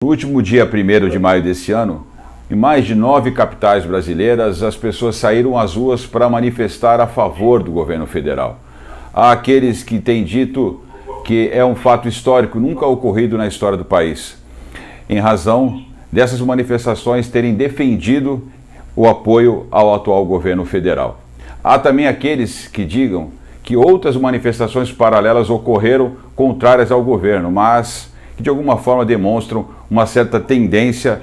No último dia 1º de maio desse ano, em mais de 9 capitais brasileiras, as pessoas saíram às ruas para manifestar a favor do governo federal. Há aqueles que têm dito que é um fato histórico nunca ocorrido na história do país, em razão dessas manifestações terem defendido o apoio ao atual governo federal. Há também aqueles que digam que outras manifestações paralelas ocorreram contrárias ao governo, mas que de alguma forma demonstram uma certa tendência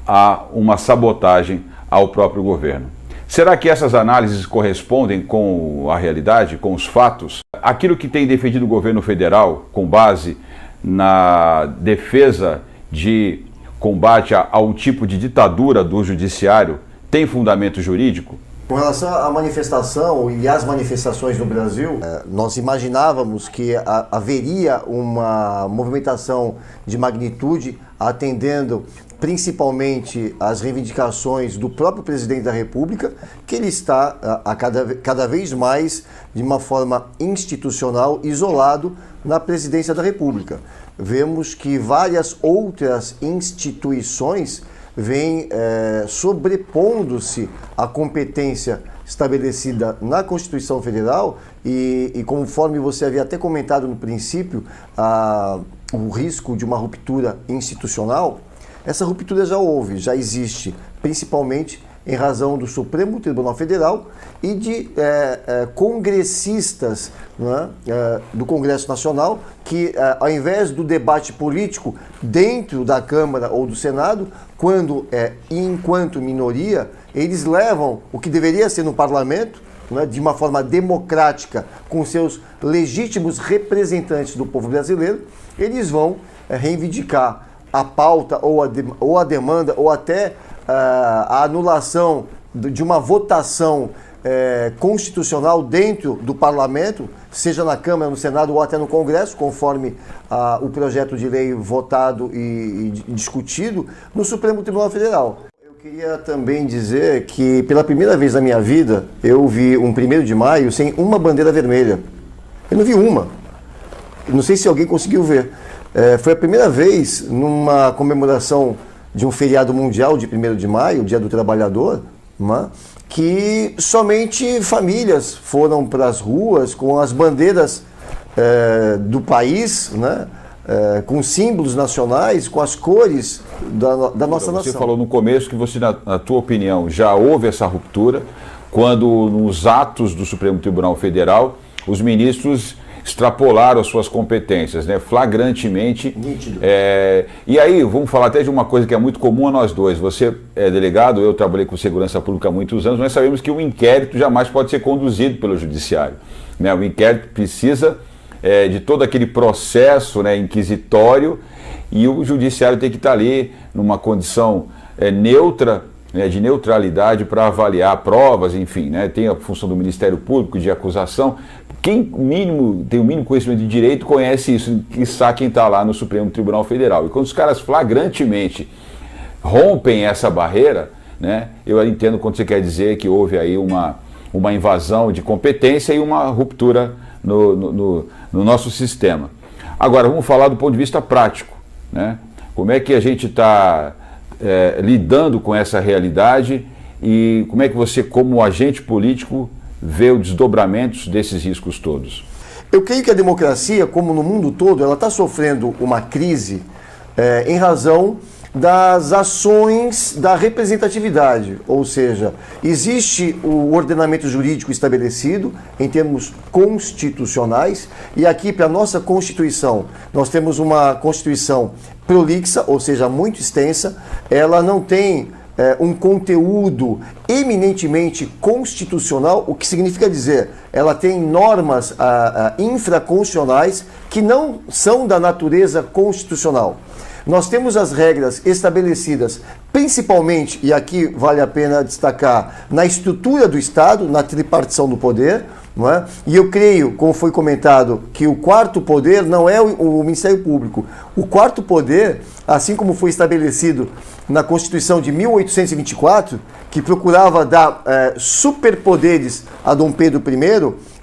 a uma sabotagem ao próprio governo. Será que essas análises correspondem com a realidade, com os fatos? Aquilo que tem defendido o governo federal, com base na defesa de combate a um tipo de ditadura do judiciário, tem fundamento jurídico? Com relação à manifestação e às manifestações no Brasil, nós imaginávamos que haveria uma movimentação de magnitude atendendo principalmente às reivindicações do próprio presidente da República, que ele está cada vez mais de uma forma institucional isolado na presidência da República. Vemos que várias outras instituições vem sobrepondo-se à competência estabelecida na Constituição Federal e conforme você havia até comentado no princípio, o risco de uma ruptura institucional, essa ruptura já houve, já existe, principalmente em razão do Supremo Tribunal Federal e de congressistas, né, do Congresso Nacional que, ao invés do debate político dentro da Câmara ou do Senado, enquanto minoria, eles levam o que deveria ser no Parlamento, né, de uma forma democrática, com seus legítimos representantes do povo brasileiro, eles vão reivindicar a pauta ou a demanda ou até a anulação de uma votação constitucional dentro do Parlamento, seja na Câmara, no Senado ou até no Congresso, conforme o projeto de lei votado e discutido no Supremo Tribunal Federal. Eu queria também dizer que pela primeira vez na minha vida eu vi um 1º de maio sem uma bandeira vermelha. Eu não vi uma. Não sei se alguém conseguiu ver. Foi a primeira vez numa comemoração de um feriado mundial de 1º de maio, Dia do Trabalhador, né, que somente famílias foram para as ruas com as bandeiras do país, né, com símbolos nacionais, com as cores da nossa nação. Você falou no começo que você, na tua opinião, já houve essa ruptura quando nos atos do Supremo Tribunal Federal os ministros extrapolaram as suas competências, né, flagrantemente. Nítido. E aí, vamos falar até de uma coisa que é muito comum a nós dois. Você é delegado, eu trabalhei com segurança pública há muitos anos, nós sabemos que um inquérito jamais pode ser conduzido pelo judiciário, né? O inquérito precisa de todo aquele processo, né, inquisitório, e o judiciário tem que estar ali numa condição neutra, né, de neutralidade para avaliar provas, enfim, né, tem a função do Ministério Público de acusação. Quem tem o mínimo conhecimento de direito conhece isso, quiçá quem está lá no Supremo Tribunal Federal. E quando os caras flagrantemente rompem essa barreira, né, eu entendo quando você quer dizer que houve aí uma invasão de competência e uma ruptura no nosso sistema. Agora, vamos falar do ponto de vista prático, né? Como é que a gente está lidando com essa realidade e como é que você, como agente político, vê os desdobramentos desses riscos todos? Eu creio que a democracia, como no mundo todo, ela está sofrendo uma crise em razão das ações da representatividade, ou seja, existe o ordenamento jurídico estabelecido em termos constitucionais e aqui para a nossa Constituição, nós temos uma Constituição prolixa, ou seja, muito extensa, ela não tem um conteúdo eminentemente constitucional, o que significa dizer, ela tem normas infraconstitucionais que não são da natureza constitucional. Nós temos as regras estabelecidas, principalmente, e aqui vale a pena destacar, na estrutura do Estado, na tripartição do poder, não é? E eu creio, como foi comentado, que o quarto poder não é o Ministério Público. O quarto poder, assim como foi estabelecido na Constituição de 1824, que procurava dar superpoderes a Dom Pedro I,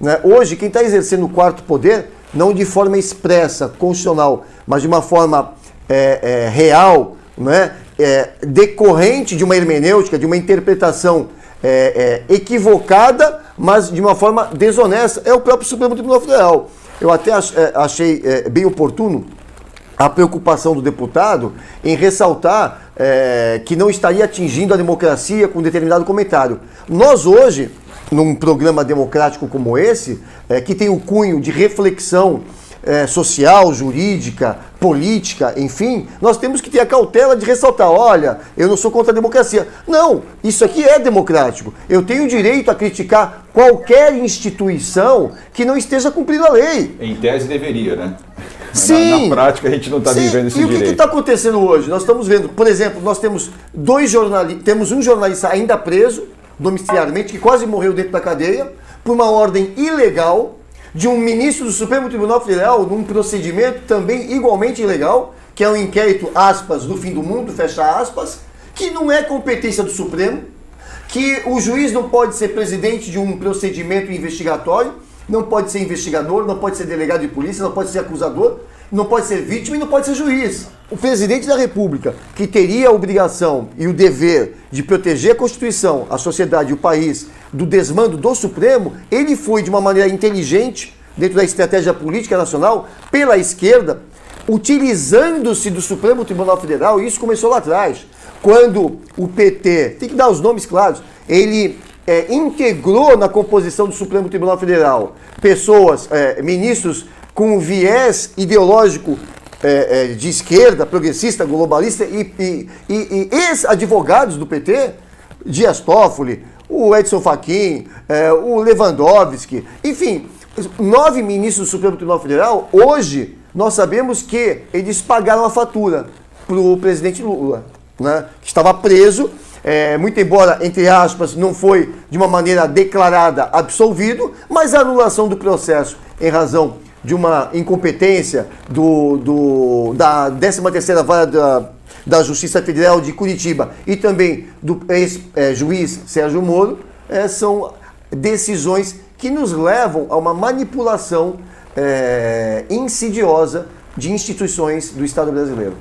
né? Hoje quem está exercendo o quarto poder, não de forma expressa, constitucional, mas de uma forma real, né, decorrente de uma hermenêutica, de uma interpretação equivocada, mas de uma forma desonesta, é o próprio Supremo Tribunal Federal. Eu até achei bem oportuno a preocupação do deputado em ressaltar que não estaria atingindo a democracia com determinado comentário. Nós hoje, num programa democrático como esse, que tem o cunho de reflexão social, jurídica, política, enfim, nós temos que ter a cautela de ressaltar, olha, eu não sou contra a democracia. Não, isso aqui é democrático. Eu tenho o direito a criticar qualquer instituição que não esteja cumprindo a lei. Em tese deveria, né? Sim. Na prática a gente não está vivendo esse direito. E o que está acontecendo hoje? Nós estamos vendo, por exemplo, nós temos temos um jornalista ainda preso, domiciliarmente, que quase morreu dentro da cadeia, por uma ordem ilegal de um ministro do Supremo Tribunal Federal, num procedimento também igualmente ilegal, que é um inquérito, aspas, do fim do mundo, fecha aspas, que não é competência do Supremo, que o juiz não pode ser presidente de um procedimento investigatório, não pode ser investigador, não pode ser delegado de polícia, não pode ser acusador, não pode ser vítima e não pode ser juiz. O presidente da República, que teria a obrigação e o dever de proteger a Constituição, a sociedade e o país do desmando do Supremo, ele foi de uma maneira inteligente, dentro da estratégia política nacional, pela esquerda, utilizando-se do Supremo Tribunal Federal, e isso começou lá atrás, quando o PT, tem que dar os nomes claros, ele integrou na composição do Supremo Tribunal Federal pessoas, ministros com viés ideológico de esquerda, progressista, globalista e ex-advogados do PT, Dias Toffoli, o Edson Fachin, o Lewandowski, enfim, 9 ministros do Supremo Tribunal Federal, hoje nós sabemos que eles pagaram a fatura para o presidente Lula, né, que estava preso, muito embora, entre aspas, não foi de uma maneira declarada absolvido, mas a anulação do processo em razão de uma incompetência da 13ª Vara da Justiça Federal de Curitiba e também do ex-juiz Sérgio Moro, são decisões que nos levam a uma manipulação insidiosa de instituições do Estado brasileiro.